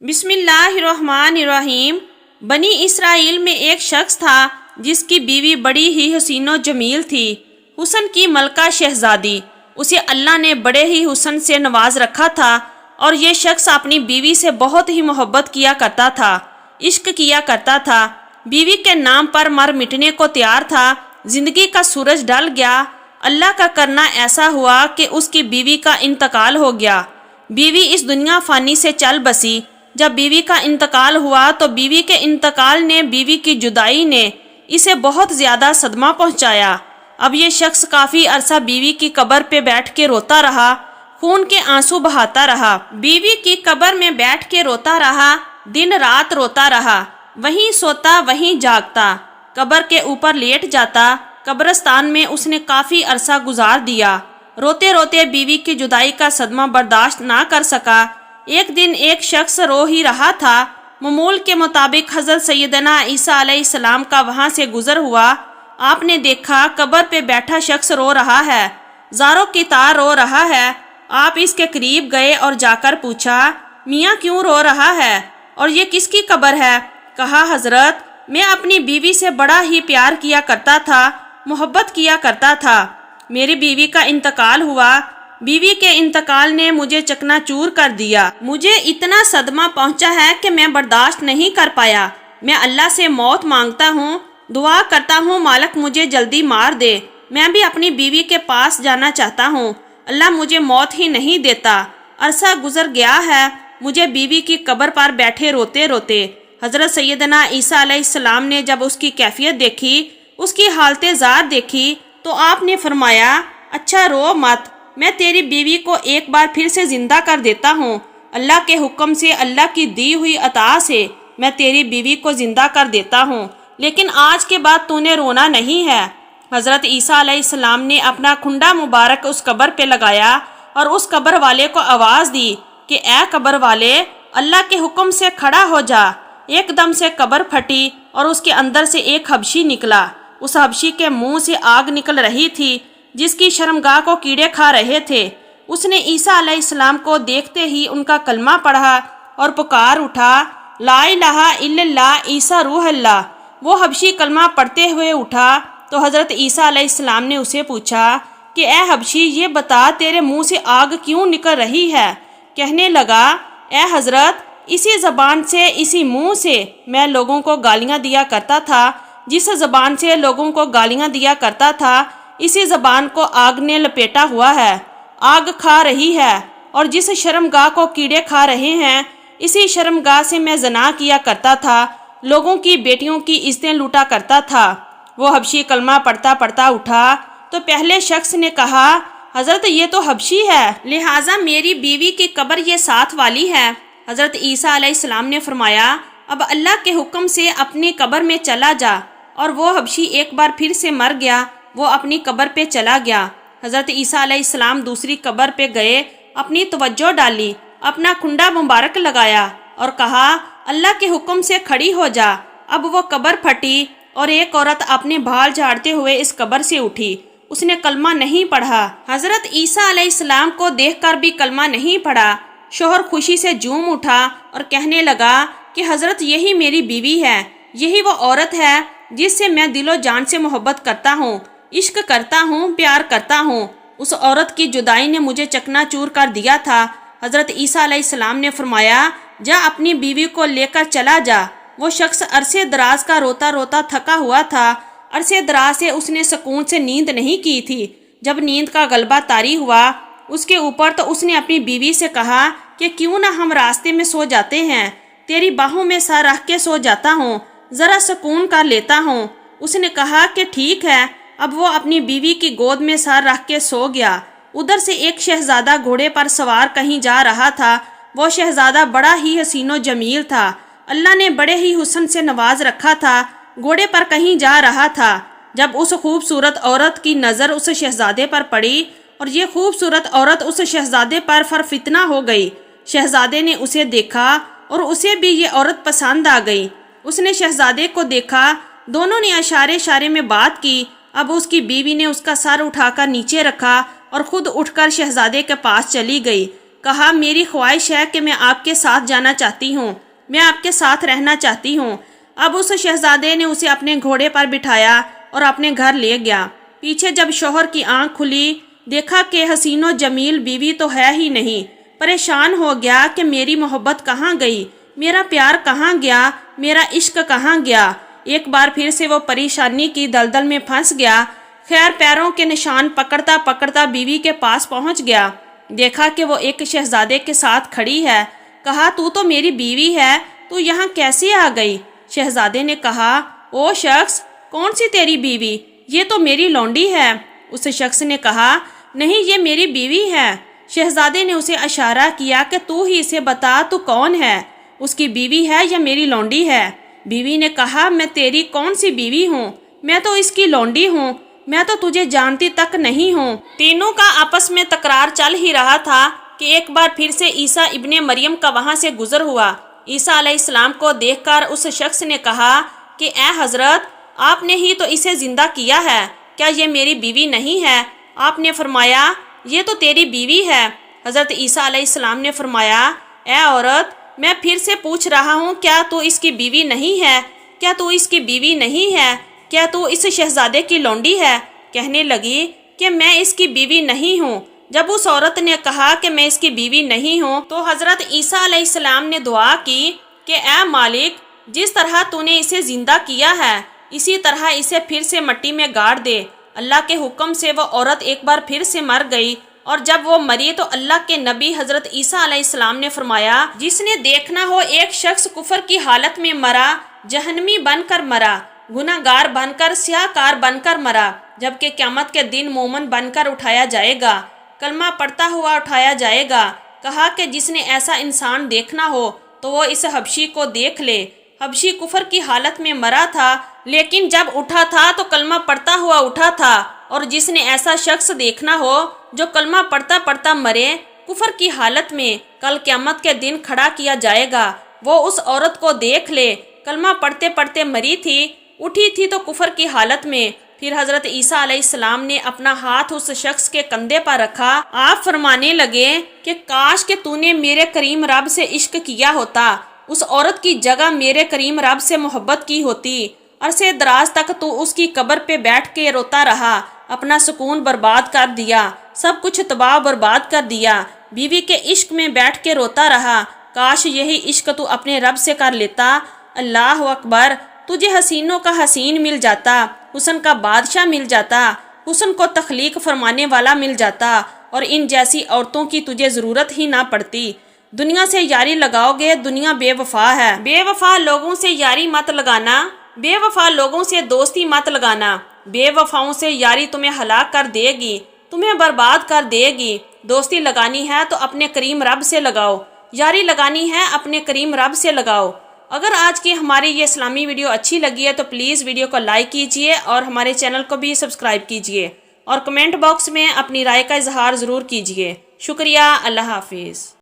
بسم اللہ الرحمن الرحیم۔ بنی اسرائیل میں ایک شخص تھا جس کی بیوی بڑی ہی حسین و جمیل تھی، حسن کی ملکہ شہزادی۔ اسے اللہ نے بڑے ہی حسن سے نواز رکھا تھا اور یہ شخص اپنی بیوی سے بہت ہی محبت کیا کرتا تھا، عشق کیا کرتا تھا، بیوی کے نام پر مر مٹنے کو تیار تھا۔ زندگی کا سورج ڈل گیا، اللہ کا کرنا ایسا ہوا کہ اس کی بیوی کا انتقال ہو گیا۔ بیوی اس دنیا فانی سے چل بسی۔ جب بیوی کا انتقال ہوا تو بیوی کے انتقال نے، بیوی کی جدائی نے اسے بہت زیادہ صدمہ پہنچایا۔ اب یہ شخص کافی عرصہ بیوی کی قبر پہ بیٹھ کے روتا رہا، خون کے آنسو بہاتا رہا، بیوی کی قبر میں بیٹھ کے روتا رہا، دن رات روتا رہا، وہیں سوتا وہیں جاگتا، قبر کے اوپر لیٹ جاتا۔ قبرستان میں اس نے کافی عرصہ گزار دیا۔ روتے روتے بیوی کی جدائی کا صدمہ برداشت نہ کر سکا۔ ایک دن ایک شخص رو ہی رہا تھا۔ معمول کے مطابق حضرت سیدنا عیسیٰ علیہ السلام کا وہاں سے گزر ہوا۔ آپ نے دیکھا قبر پہ بیٹھا شخص رو رہا ہے، زاروں کی طرح رو رہا ہے۔ آپ اس کے قریب گئے اور جا کر پوچھا، میاں کیوں رو رہا ہے اور یہ کس کی قبر ہے؟ کہا، حضرت میں اپنی بیوی سے بڑا ہی پیار کیا کرتا تھا، محبت کیا کرتا تھا، میری بیوی کا انتقال ہوا، بیوی کے انتقال نے مجھے چکنا چور کر دیا، مجھے اتنا صدمہ پہنچا ہے کہ میں برداشت نہیں کر پایا۔ میں اللہ سے موت مانگتا ہوں، دعا کرتا ہوں مالک مجھے جلدی مار دے، میں بھی اپنی بیوی کے پاس جانا چاہتا ہوں، اللہ مجھے موت ہی نہیں دیتا۔ عرصہ گزر گیا ہے مجھے بیوی کی قبر پر بیٹھے روتے روتے۔ حضرت سیدنا عیسیٰ علیہ السلام نے جب اس کی کیفیت دیکھی، اس کی حالت زار دیکھی تو آپ نے فرمایا، اچھا رو مت، میں تیری بیوی کو ایک بار پھر سے زندہ کر دیتا ہوں، اللہ کے حکم سے، اللہ کی دی ہوئی عطا سے میں تیری بیوی کو زندہ کر دیتا ہوں، لیکن آج کے بعد تو نے رونا نہیں ہے۔ حضرت عیسیٰ علیہ السلام نے اپنا کھنڈا مبارک اس قبر پہ لگایا اور اس قبر والے کو آواز دی کہ اے قبر والے، اللہ کے حکم سے کھڑا ہو جا۔ ایک دم سے قبر پھٹی اور اس کے اندر سے ایک حبشی نکلا۔ اس حبشی کے منہ سے آگ نکل رہی تھی جس کی شرمگاہ کو کیڑے کھا رہے تھے۔ اس نے عیسیٰ علیہ السلام کو دیکھتے ہی ان کا کلمہ پڑھا اور پکار اٹھا، لا الہ الا اللہ عیسیٰ روح اللہ۔ وہ حبشی کلمہ پڑھتے ہوئے اٹھا تو حضرت عیسیٰ علیہ السلام نے اسے پوچھا کہ اے حبشی، یہ بتا تیرے منہ سے آگ کیوں نکل رہی ہے؟ کہنے لگا، اے حضرت، اسی زبان سے، اسی منہ سے میں لوگوں کو گالیاں دیا کرتا تھا، جس زبان سے لوگوں کو گالیاں دیا کرتا تھا اسی زبان کو آگ نے لپیٹا ہوا ہے، آگ کھا رہی ہے، اور جس شرمگاہ کو کیڑے کھا رہے ہیں اسی شرمگاہ سے میں زنا کیا کرتا تھا، لوگوں کی بیٹیوں کی عزتیں لوٹا کرتا تھا۔ وہ حبشی کلمہ پڑھتا پڑھتا اٹھا تو پہلے شخص نے کہا، حضرت یہ تو حبشی ہے، لہٰذا میری بیوی کی قبر یہ ساتھ والی ہے۔ حضرت عیسیٰ علیہ السلام نے فرمایا، اب اللہ کے حکم سے اپنی قبر میں چلا جا، اور وہ حبشی ایک بار پھر سے مر گیا، وہ اپنی قبر پہ چلا گیا۔ حضرت عیسیٰ علیہ السلام دوسری قبر پہ گئے، اپنی توجہ ڈالی، اپنا کھنڈا مبارک لگایا اور کہا، اللہ کے حکم سے کھڑی ہو جا۔ اب وہ قبر پھٹی اور ایک عورت اپنے بال جھاڑتے ہوئے اس قبر سے اٹھی۔ اس نے کلمہ نہیں پڑھا۔ حضرت عیسیٰ علیہ السلام کو دیکھ کر بھی کلمہ نہیں پڑھا۔ شوہر خوشی سے جھوم اٹھا اور کہنے لگا کہ حضرت یہی میری بیوی ہے، یہی وہ عورت ہے جس سے میں دل و جان سے محبت کرتا ہوں، عشق کرتا ہوں، پیار کرتا ہوں۔ اس عورت کی جدائی نے مجھے چکنا چور کر دیا تھا۔ حضرت عیسیٰ علیہ السلام نے فرمایا، جا اپنی بیوی کو لے کر چلا جا۔ وہ شخص عرصے دراز کا روتا روتا تھکا ہوا تھا۔ عرصے دراز سے اس نے سکون سے نیند نہیں کی تھی۔ جب نیند کا غلبہ طاری ہوا اس کے اوپر تو اس نے اپنی بیوی سے کہا کہ کیوں نہ ہم راستے میں سو جاتے ہیں، تیری باہوں میں سر رکھ کے سو جاتا ہوں، ذرا سکون کر لیتا ہوں۔ اس نے کہا کہ ٹھیک ہے۔ اب وہ اپنی بیوی کی گود میں سر رکھ کے سو گیا۔ ادھر سے ایک شہزادہ گھوڑے پر سوار کہیں جا رہا تھا۔ وہ شہزادہ بڑا ہی حسین و جمیل تھا، اللہ نے بڑے ہی حسن سے نواز رکھا تھا، گھوڑے پر کہیں جا رہا تھا۔ جب اس خوبصورت عورت کی نظر اس شہزادے پر پڑی اور یہ خوبصورت عورت اس شہزادے پر فرفتنہ ہو گئی، شہزادے نے اسے دیکھا اور اسے بھی یہ عورت پسند آ گئی۔ اس نے شہزادے کو دیکھا، دونوں نے اشارے اشارے میں بات کی۔ اب اس کی بیوی نے اس کا سر اٹھا کر نیچے رکھا اور خود اٹھ کر شہزادے کے پاس چلی گئی۔ کہا میری خواہش ہے کہ میں آپ کے ساتھ جانا چاہتی ہوں، میں آپ کے ساتھ رہنا چاہتی ہوں۔ اب اس شہزادے نے اسے اپنے گھوڑے پر بٹھایا اور اپنے گھر لے گیا۔ پیچھے جب شوہر کی آنکھ کھلی، دیکھا کہ حسین و جمیل بیوی تو ہے ہی نہیں۔ پریشان ہو گیا کہ میری محبت کہاں گئی، میرا پیار کہاں گیا، میرا عشق کہاں گیا۔ ایک بار پھر سے وہ پریشانی کی دلدل میں پھنس گیا۔ خیر پیروں کے نشان پکڑتا پکڑتا بیوی کے پاس پہنچ گیا۔ دیکھا کہ وہ ایک شہزادے کے ساتھ کھڑی ہے۔ کہا تو تو میری بیوی ہے، تو یہاں کیسے آ گئی؟ شہزادے نے کہا او شخص، کون سی تیری بیوی؟ یہ تو میری لونڈی ہے۔ اس شخص نے کہا نہیں، یہ میری بیوی ہے۔ شہزادے نے اسے اشارہ کیا کہ تو ہی اسے بتا تو کون ہے، اس کی بیوی ہے یا میری لونڈی ہے؟ بیوی نے کہا میں تیری کون سی بیوی ہوں، میں تو اس کی لونڈی ہوں، میں تو تجھے جانتی تک نہیں ہوں۔ تینوں کا آپس میں تکرار چل ہی رہا تھا کہ ایک بار پھر سے عیسیٰ ابن مریم کا وہاں سے گزر ہوا۔ عیسیٰ علیہ السلام کو دیکھ کر اس شخص نے کہا کہ اے حضرت، آپ نے ہی تو اسے زندہ کیا ہے، کیا یہ میری بیوی نہیں ہے؟ آپ نے فرمایا یہ تو تیری بیوی ہے۔ حضرت عیسیٰ علیہ السلام نے فرمایا اے عورت، میں پھر سے پوچھ رہا ہوں، کیا تو اس کی بیوی نہیں ہے؟ کیا تو اس کی بیوی نہیں ہے؟ کیا تو اس شہزادے کی لونڈی ہے؟ کہنے لگی کہ میں اس کی بیوی نہیں ہوں۔ جب اس عورت نے کہا کہ میں اس کی بیوی نہیں ہوں تو حضرت عیسیٰ علیہ السلام نے دعا کی کہ اے مالک، جس طرح تو نے اسے زندہ کیا ہے اسی طرح اسے پھر سے مٹی میں گاڑ دے۔ اللہ کے حکم سے وہ عورت ایک بار پھر سے مر گئی، اور جب وہ مری تو اللہ کے نبی حضرت عیسیٰ علیہ السلام نے فرمایا جس نے دیکھنا ہو ایک شخص کفر کی حالت میں مرا، جہنمی بن کر مرا، گناہ گار بن کر، سیاہ کار بن کر مرا، جبکہ قیامت کے دن مومن بن کر اٹھایا جائے گا، کلمہ پڑھتا ہوا اٹھایا جائے گا۔ کہا کہ جس نے ایسا انسان دیکھنا ہو تو وہ اس حبشی کو دیکھ لے۔ حبشی کفر کی حالت میں مرا تھا، لیکن جب اٹھا تھا تو کلمہ پڑھتا ہوا اٹھا تھا۔ اور جس نے ایسا شخص دیکھنا ہو جو کلمہ پڑھتا پڑھتا مرے کفر کی حالت میں، کل قیامت کے دن کھڑا کیا جائے گا، وہ اس عورت کو دیکھ لے، کلمہ پڑھتے پڑھتے مری تھی، اٹھی تھی تو کفر کی حالت میں۔ پھر حضرت عیسیٰ علیہ السلام نے اپنا ہاتھ اس شخص کے کندھے پر رکھا۔ آپ فرمانے لگے کہ کاش کہ تو نے میرے کریم رب سے عشق کیا ہوتا، اس عورت کی جگہ میرے کریم رب سے محبت کی ہوتی۔ عرصے دراز تک تو اس کی قبر پہ بیٹھ کے روتا رہا، اپنا سکون برباد کر دیا، سب کچھ تباہ برباد کر دیا، بیوی کے عشق میں بیٹھ کے روتا رہا۔ کاش یہی عشق تو اپنے رب سے کر لیتا۔ اللہ اکبر، تجھے حسینوں کا حسین مل جاتا، حسن کا بادشاہ مل جاتا، حسن کو تخلیق فرمانے والا مل جاتا، اور ان جیسی عورتوں کی تجھے ضرورت ہی نہ پڑتی۔ دنیا سے یاری لگاؤ گے، دنیا بے وفا ہے۔ بے وفا لوگوں سے یاری مت لگانا، بے وفا لوگوں سے دوستی مت لگانا، بے وفاؤں سے یاری تمہیں ہلاک کر دے گی، تمہیں برباد کر دے گی۔ دوستی لگانی ہے تو اپنے کریم رب سے لگاؤ، یاری لگانی ہے اپنے کریم رب سے لگاؤ۔ اگر آج کی ہماری یہ اسلامی ویڈیو اچھی لگی ہے تو پلیز ویڈیو کو لائک کیجئے اور ہمارے چینل کو بھی سبسکرائب کیجئے، اور کمنٹ باکس میں اپنی رائے کا اظہار ضرور کیجئے۔ شکریہ، اللہ حافظ۔